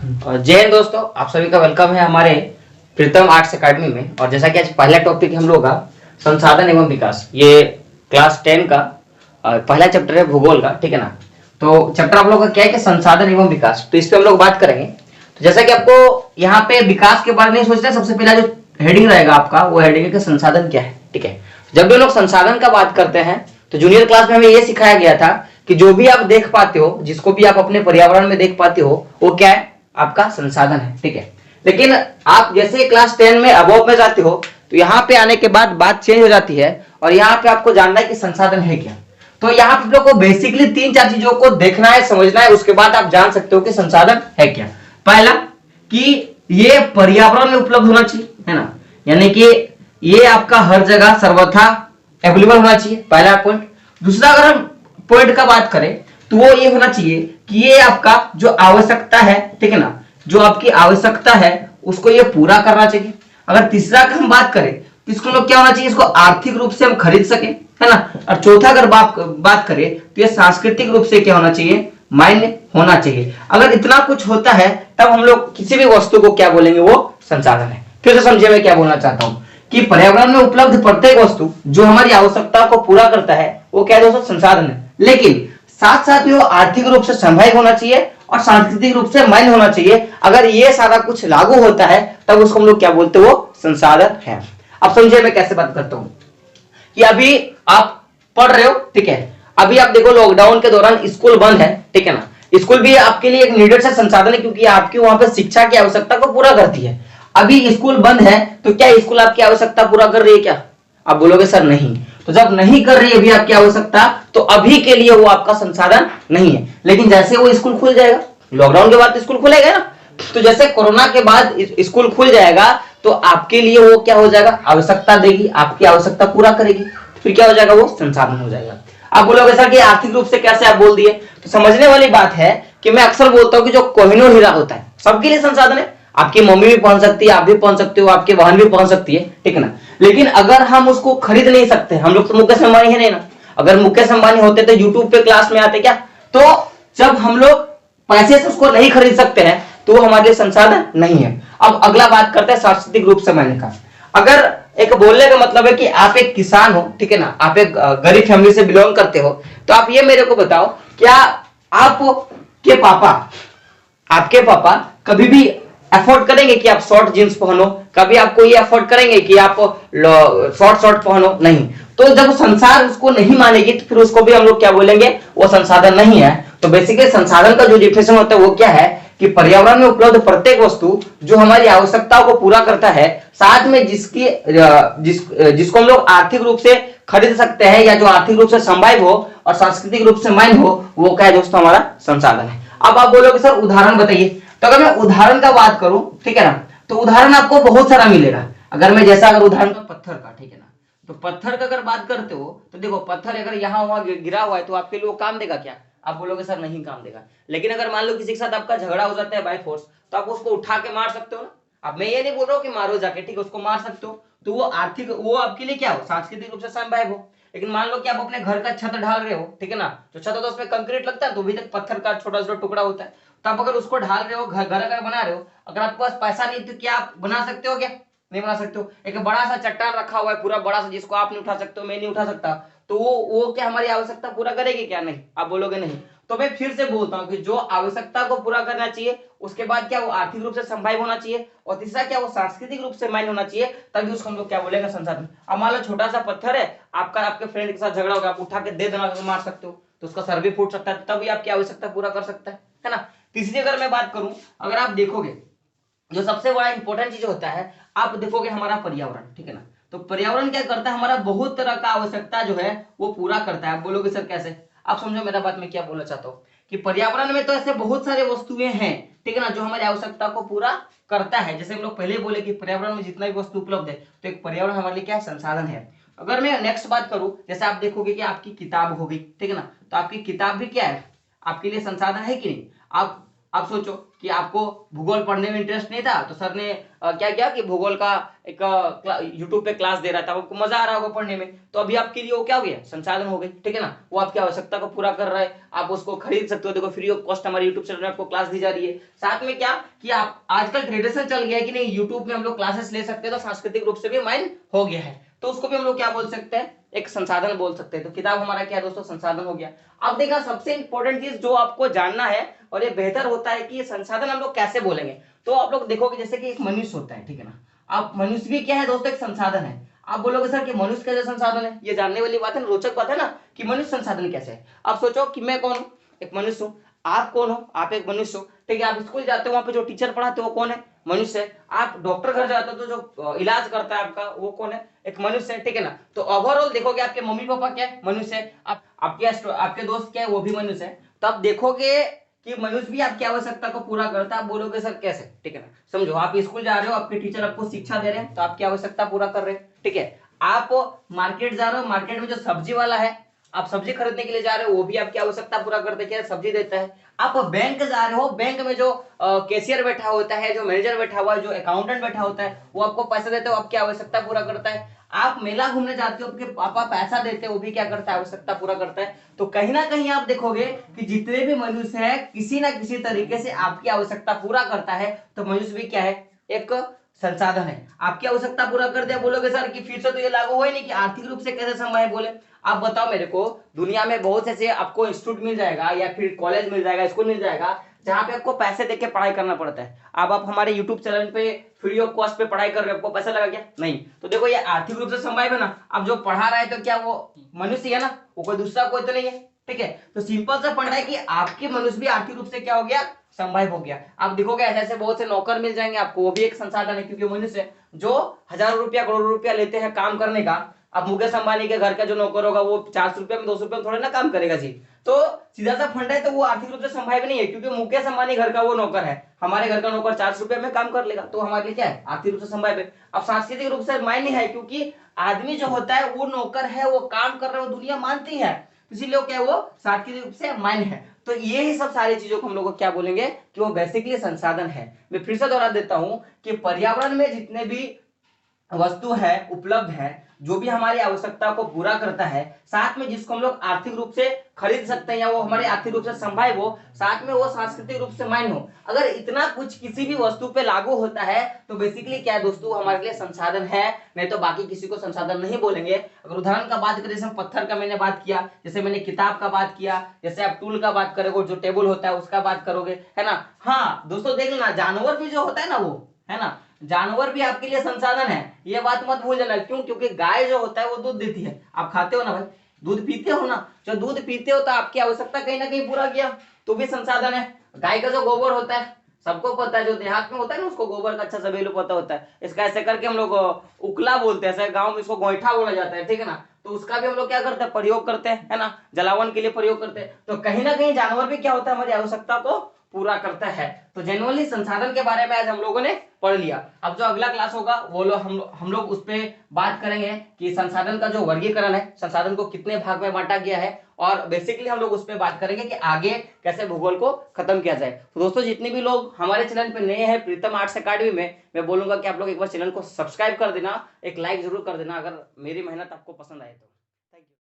जय हिंद दोस्तों, आप सभी का वेलकम है हमारे प्रीतम आर्ट्स एकेडमी में। और जैसा कि आज पहला टॉपिक हम लोग का संसाधन एवं विकास, ये क्लास 10 का पहला चैप्टर है भूगोल का, ठीक है ना। तो चैप्टर आप लोग का क्या है कि संसाधन एवं विकास, तो इस पे हम लोग बात करेंगे। तो जैसा कि आपको यहाँ पे विकास के बारे में सोचना है, सबसे पहला जो हेडिंग रहेगा आपका वो हेडिंग है कि संसाधन क्या है, ठीक है। जब भी लोग संसाधन का बात करते हैं तो जूनियर क्लास में हमें ये सिखाया गया था कि जो भी आप देख पाते हो, जिसको भी आप अपने पर्यावरण में देख पाते हो, वो क्या है, आपका संसाधन है, ठीक है। लेकिन आप जैसे क्लास 10 में अबव में जाते हो तो यहाँ पे आने के बाद बात चेंज हो जाती है और यहाँ पे आपको जानना है कि संसाधन है क्या। तो यहाँ पे आप लोग को बेसिकली 3-4 चीजों को देखना है, समझना है, उसके बाद आप जान सकते हो कि संसाधन है क्या। पहला कि ये पर्यावरण में उपलब्ध होना चाहिए, है ना, यानी कि ये आपका हर जगह सर्वथा अवेलेबल होना चाहिए, पहला पॉइंट। दूसरा, अगर हम पॉइंट का बात करें तो वो ये होना चाहिए कि ये आपका जो आवश्यकता है, ठीक है ना, जो आपकी आवश्यकता है उसको ये पूरा करना चाहिए। अगर तीसरा का हम बात करें तो इसको लोग क्या होना चाहिए, इसको आर्थिक रूप से हम खरीद सके, है ना। और चौथा अगर बात करें तो ये सांस्कृतिक रूप से क्या होना चाहिए, मान्य होना चाहिए। अगर इतना कुछ होता है तब हम लोग किसी भी वस्तु को क्या बोलेंगे, वो संसाधन है। फिर से समझिए मैं क्या बोलना चाहता हूं कि पर्यावरण में उपलब्ध प्रत्येक वस्तु जो हमारी आवश्यकता को पूरा करता है वो क्या है दोस्तों, संसाधन है। लेकिन साथ साथ में वो आर्थिक रूप से संभव होना चाहिए और सांस्कृतिक रूप से मान्य होना चाहिए। अगर ये सारा कुछ लागू होता है तब उसको हम लोग क्या बोलते हैं, वो संसाधन है। अब समझिए मैं कैसे बात करता हूं कि अभी आप पढ़ रहे हो, ठीक है। अभी आप देखो लॉकडाउन के दौरान स्कूल बंद है, ठीक है ना। स्कूल भी आपके लिए एक नीडेड से संसाधन है क्योंकि आपकी वहां पे शिक्षा की आवश्यकता को पूरा करती है। अभी स्कूल बंद है तो क्या स्कूल आपकी आवश्यकता पूरा कर रही है क्या? आप बोलोगे सर नहीं। तो जब नहीं कर रही है अभी आपकी आवश्यकता, तो अभी के लिए वो आपका संसाधन नहीं है। लेकिन जैसे वो स्कूल खुल जाएगा, लॉकडाउन के बाद तो स्कूल खुलेगा ना, तो जैसे कोरोना के बाद स्कूल खुल जाएगा तो आपके लिए वो क्या हो जाएगा, आवश्यकता देगी, आपकी आवश्यकता पूरा करेगी, फिर क्या हो जाएगा, वो संसाधन हो जाएगा। आप बोलोगे सर कि आर्थिक रूप से कैसे, आप बोल दिए। तो समझने वाली बात है कि मैं अक्सर बोलता हूं कि जो कोहिनूर हीरा होता है सबके लिए संसाधन है। आपकी मम्मी भी पहन सकती है, आप भी पहन सकते हो, आपकी बहन भी पहन सकती है, ठीक है ना। लेकिन अगर हम उसको खरीद नहीं सकते, हम लोग तो मुकेश अंबानी है नहीं ना। अगर मुकेश अंबानी होते तो यूट्यूब पे क्लास में आते क्या? तो जब हम लोग पैसे से उसको नहीं खरीद सकते हैं तो वो हमारे लिए संसाधन नहीं है। अब अगला बात करते हैं सांस्कृतिक रूप से मायने का। अगर एक बोलने का मतलब है कि आप एक किसान हो, ठीक है ना, आप एक गरीब फैमिली से बिलोंग करते हो, तो आप ये मेरे को बताओ, क्या आपके पापा कभी भी अफोर्ड करेंगे कि आप शॉर्ट जींस पहनो? कभी आपको ये अफोर्ड करेंगे कि आप शॉर्ट पहनो? नहीं। तो जब संसार उसको नहीं मानेगी तो फिर उसको भी हम लोग क्या बोलेंगे, वो संसाधन नहीं है। तो बेसिकली संसाधन का जो डिफिनेशन होता है वो क्या है कि पर्यावरण में उपलब्ध प्रत्येक वस्तु जो हमारी आवश्यकताओं को पूरा करता है, साथ में जिसको हम लोग आर्थिक रूप से खरीद सकते हैं या जो आर्थिक रूप से संभव हो और सांस्कृतिक रूप से मान्य हो, वो क्या है दोस्तों, हमारा संसाधन है। अब आप बोलोगे सर उदाहरण बताइए। तो अगर मैं उदाहरण का बात करूं, ठीक है ना, तो उदाहरण आपको बहुत सारा मिलेगा। अगर मैं जैसा अगर उदाहरण का पत्थर का, ठीक है ना, तो पत्थर का अगर बात करते हो तो देखो पत्थर अगर यहाँ वहां गिरा हुआ है तो आपके लिए वो काम देगा क्या? आप बोलोगे सर नहीं काम देगा। लेकिन अगर मान लो किसी के साथ आपका झगड़ा हो जाता है बाय फोर्स, तो आप उसको उठा के मार सकते हो ना। अब मैं ये नहीं बोल रहा हूँ कि मारो जाके, ठीक है, उसको मार सकते हो, तो वो आर्थिक, वो आपके लिए क्या हो, सांस्कृतिक रूप से संभव हो। लेकिन मान लो कि आप अपने घर का छत ढाल रहे हो, ठीक है ना, जो छत होता है उसमें कंक्रीट लगता है तो भी तक पत्थर का छोटा छोटा टुकड़ा होता है। तो आप अगर उसको ढाल रहे हो, घर अगर बना रहे हो, अगर आपके पास पैसा नहीं तो क्या आप बना सकते हो क्या? नहीं बना सकते हो। एक बड़ा सा चट्टान रखा हुआ है पूरा बड़ा सा, जिसको आप नहीं उठा सकते हो, मैं नहीं उठा सकता, तो वो क्या हमारी आवश्यकता पूरा करेगी क्या? नहीं। आप बोलोगे नहीं। तो मैं फिर से बोलता हूं कि जो आवश्यकता को पूरा करना चाहिए, उसके बाद क्या वो आर्थिक रूप से संभव होना चाहिए, और तीसरा क्या वो सांस्कृतिक रूप से मान्य होना चाहिए, तभी उसको हम लोग क्या बोलेंगे, संसाधन। अब मान लो छोटा सा पत्थर है, आपका आपके फ्रेंड के साथ झगड़ा होगा, आप उठा के दे देना, मार सकते हो, तो उसका सर भी फूट सकता है, तभी आपकी आवश्यकता पूरा कर सकता है ना। तीसरी अगर मैं बात करूं, अगर आप देखोगे जो सबसे बड़ा इंपॉर्टेंट चीज होता है, आप देखोगे हमारा पर्यावरण, ठीक है ना। तो पर्यावरण क्या करता है, हमारा बहुत तरह का आवश्यकता जो है वो पूरा करता है। आप बोलोगे सर कैसे? आप समझो मेरा बात, मैं क्या बोलना चाहता हूँ कि पर्यावरण में तो ऐसे बहुत सारे वस्तुएं हैं, ठीक है ना, जो हमारी आवश्यकता को पूरा करता है। जैसे हम लोग पहले बोले कि पर्यावरण में जितना भी वस्तु उपलब्ध है, तो एक पर्यावरण हमारे लिए क्या है, संसाधन है। अगर मैं नेक्स्ट बात करूं, जैसे आप देखोगे कि आपकी किताब होगी, ठीक है ना, तो आपकी किताब भी क्या है, आपके लिए संसाधन है कि नहीं? आप आप सोचो कि आपको भूगोल पढ़ने में इंटरेस्ट नहीं था, तो सर ने क्या किया कि भूगोल का एक यूट्यूब पे क्लास दे रहा था, आपको मजा आ रहा होगा पढ़ने में, तो अभी आपके लिए वो क्या हो गया, संसाधन हो गई, ठीक है ना। वो आपकी आवश्यकता को पूरा कर रहा है, आप उसको खरीद सकते हो। देखो फ्री ऑफ कॉस्ट हमारे यूट्यूब चैनल में आपको क्लास दी जा रही है। साथ में क्या कि आप आजकल ट्रेडिशन चल गया है कि नहीं, यूट्यूब में हम लोग क्लासेस ले सकते हैं, तो सांस्कृतिक रूप से भी माइंड हो गया है, तो उसको भी हम लोग क्या बोल सकते हैं, एक संसाधन बोल सकते हैं। तो किताब हमारा क्या है दोस्तों, संसाधन हो गया। अब देखा सबसे इंपॉर्टेंट चीज जो आपको जानना है, और ये बेहतर होता है कि ये संसाधन हम लोग कैसे बोलेंगे। तो आप लोग देखोगे जैसे कि एक मनुष्य होता है, ठीक है ना, अब मनुष्य भी क्या है दोस्तों, एक संसाधन है। आप बोलोगे सर कि मनुष्य कैसे संसाधन है, ये जानने वाली बात है ना, रोचक बात है ना, कि मनुष्य संसाधन कैसे है। आप सोचो कि मैं कौन हूं, एक मनुष्य हूं, आप कौन हो, आप एक मनुष्य हो, ठीक है। आप स्कूल जाते हो, वहां पे जो टीचर पढ़ाते हो वो कौन है, मनुष्य है। आप डॉक्टर घर जाते हो तो जो इलाज करता है आपका वो कौन है, एक मनुष्य है, ठीक है ना। तो ओवरऑल देखोगे आपके मम्मी पापा क्या है, मनुष्य है। आप आपके दोस्त क्या है, वो भी मनुष्य है। तो आप देखोगे कि मनुष्य भी आपकी आवश्यकता को पूरा करता है। आप बोलोगे सर कैसे, ठीक है ना। समझो आप स्कूल जा रहे हो, आपके टीचर आपको शिक्षा दे रहे हैं, तो आपकी आवश्यकता पूरा कर रहे हैं, ठीक है। आप मार्केट जा रहे हो, मार्केट में जो सब्जी वाला है, आप सब्जी खरीदने के लिए जा रहे हो, वो भी आपकी आवश्यकता पूरा करते हैं, क्या सब्जी देता है। आप बैंक जा रहे हो, बैंक में जो कैशियर बैठा होता है, जो मैनेजर बैठा हुआ है, जो अकाउंटेंट बैठा होता है, वो आपको पैसा देते हो, आपकी आवश्यकता पूरा करता है। आप मेला घूमने जाते हो, आपके पापा पैसा देते हैं, वो भी क्या करता है, आवश्यकता पूरा करता है। तो कहीं ना कहीं आप देखोगे कि जितने भी मनुष्य है किसी ना किसी तरीके से आपकी आवश्यकता पूरा करता है। तो मनुष्य भी क्या है, एक संसाधन है। आपकी आवश्यकता पूरा कर दिया, बोलोगे सर कि फिर से तो ये लागू हो ही नहीं कि आर्थिक रूप से कैसे संभव है, बोले आप बताओ मेरे को। दुनिया में बहुत से ऐसे आपको इंस्टीट्यूट मिल जाएगा, या फिर कॉलेज मिल जाएगा, स्कूल मिल जाएगा, जहां पे आपको पैसे देके पढ़ाई करना पड़ता है। अब आप हमारे यूट्यूब चैनल पे फ्री ऑफ कॉस्ट पे पढ़ाई कर रहे हो, आपको पैसा लगा क्या, नहीं। तो देखो ये आर्थिक रूप से संभव है ना। अब जो पढ़ा रहा है तो क्या वो मनुष्य है ना, वो कोई दूसरा कोई तो नहीं है, ठीक है। तो सिंपल सा फंडा है कि आपके मनुष्य भी आर्थिक रूप से क्या हो गया, संभव हो गया। आप देखोगे ऐसे ऐसे बहुत से नौकर मिल जाएंगे आपको, वो भी एक संसाधन है, क्योंकि मनुष्य जो हजारों रुपया करोड़ों रुपया लेते हैं काम करने का। अब मुकेश अंबानी के घर का जो नौकर होगा वो 400 रुपया में 200 रुपया में थोड़ा ना काम करेगा जी। तो सीधा सा फंड है, तो वो आर्थिक रूप से संभव नहीं है, क्योंकि मुकेश अंबानी घर का वो नौकर है, हमारे घर का नौकर 400 रुपया में काम कर लेगा, तो हमारे लिए क्या है, आर्थिक रूप से संभव है। अब सांस्कृतिक रूप से मायने है, क्योंकि आदमी जो होता है वो नौकर है, वो काम कर रहा है, वो दुनिया मानती है, इसीलिए क्या है वो सांस्कृतिक रूप से मायने है। तो ये ही सब सारी चीजों को हम लोग को क्या बोलेंगे कि वो बेसिकली संसाधन है। मैं फिर से दोहरा देता हूं कि पर्यावरण में जितने भी वस्तु है उपलब्ध है, जो भी हमारी आवश्यकता को पूरा करता है, साथ में जिसको हम लोग आर्थिक रूप से खरीद सकते हैं, या वो हमारे आर्थिक रूप से संभव हो, साथ में वो सांस्कृतिक रूप से मान्य हो। अगर इतना कुछ किसी भी वस्तु पे लागू होता है, तो बेसिकली क्या है दोस्तों, हमारे लिए संसाधन है, नहीं तो बाकी किसी को संसाधन नहीं बोलेंगे। अगर उदाहरण का बात करें, जैसे पत्थर का मैंने बात किया, जैसे मैंने किताब का बात किया, जैसे आप टूल का बात करोगे, जो टेबल होता है उसका बात करोगे, है ना। हाँ दोस्तों देख लेना, जानवर भी जो होता है ना, वो है ना, जानवर भी आपके लिए संसाधन है, ये बात मत भूल जाना। क्यों, क्योंकि गाय जो होता है वो दूध देती है, आप खाते हो ना भाई, दूध पीते हो ना, जब दूध पीते हो तो आपकी आवश्यकता कहीं ना कहीं पूरा किया, तो भी संसाधन है। गाय का जो गोबर होता है सबको पता है, जो देहात में होता है ना उसको गोबर का अच्छा सा वैल्यू पता होता है। इसका ऐसे करके हम लोग उकला बोलते हैं, ऐसे गाँव में इसको गोईठा बोला जाता है, ठीक है ना। तो उसका भी हम लोग क्या करते हैं, प्रयोग करते हैं, है ना, जलावन के लिए प्रयोग करते हैं। तो कहीं ना कहीं जानवर भी क्या होता है, हमारी आवश्यकता को पूरा करता है। तो जेनुअनली संसाधन के बारे में आज हम लोगों ने पढ़ लिया। अब जो अगला क्लास होगा वो लोग हम लोग उस पे बात करेंगे कि संसाधन का जो वर्गीकरण है, संसाधन को कितने भाग में बांटा गया है, और बेसिकली हम लोग उस पे बात करेंगे कि आगे कैसे भूगोल को खत्म किया जाए। तो दोस्तों जितने भी लोग हमारे चैनल पे नए हैं प्रीतम आर्ट्स अकेडमी में, मैं बोलूंगा कि आप लोग एक बार चैनल को सब्सक्राइब कर देना, एक लाइक जरूर कर देना, अगर मेरी मेहनत आपको पसंद आए तो।